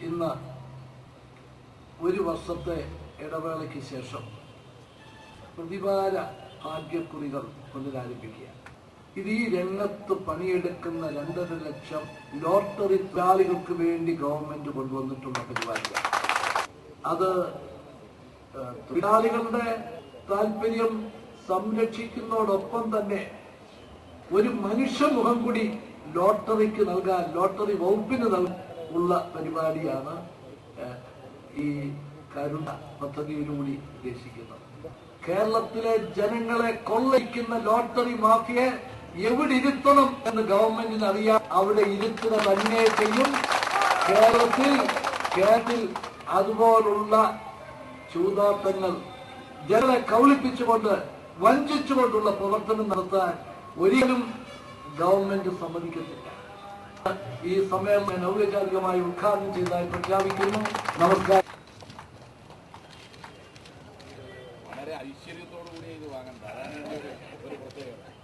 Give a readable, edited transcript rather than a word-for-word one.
ഇന്ന് ഒരു വർഷത്തെ ഇടവേളയ്ക്ക് ശേഷം പ്രതിവാര ഭാഗ്യക്കുറികൾ പുനരാരംഭിക്കുക. ഇത് ഈ രംഗത്ത് പണിയെടുക്കുന്ന 2.5 ലക്ഷം ലോട്ടറി തൊഴിലാളികൾക്ക് വേണ്ടി ഗവൺമെന്റ് കൊണ്ടുവന്നിട്ടുള്ള പരിപാടിയാണ്. അത് തൊഴിലാളികളുടെ താല്പര്യം സംരക്ഷിക്കുന്നതോടൊപ്പം തന്നെ ഒരു മനുഷ്യമുഖം കൂടി ലോട്ടറിക്ക് നൽകാൻ, ലോട്ടറി വകുപ്പിന് ഉള്ള പരിപാടിയാണ് ഈ കരുണ പദ്ധതിയിലൂടെ ഉദ്ദേശിക്കുന്നത്. കേരളത്തിലെ ജനങ്ങളെ കൊള്ളയ്ക്കുന്ന ലോട്ടറി മാഫിയെ എവിടെ ഇരുത്തണം എന്ന് ഗവൺമെന്റിന് അറിയാം. അവിടെ ഇരുത്തുക തന്നെ ചെയ്യും. കേരളത്തിൽ അതുപോലുള്ള ചൂതാട്ടങ്ങൾ ജനങ്ങളെ കൗളിപ്പിച്ചുകൊണ്ട് വഞ്ചിച്ചുകൊണ്ടുള്ള പ്രവർത്തനം നടത്താൻ ഒരിക്കലും ഗവൺമെന്റ് സമ്മതിക്കത്തില്ല. ഈ സമ്മേളനം ഔപചാരികമായി ഉദ്ഘാടനം ചെയ്തതായി പ്രഖ്യാപിക്കുന്നു. നമസ്കാരം. വളരെ ഐശ്വര്യത്തോടു കൂടി ഇത് വാങ്ങണ്ട, അതാണ് ഒരു പ്രത്യേകത.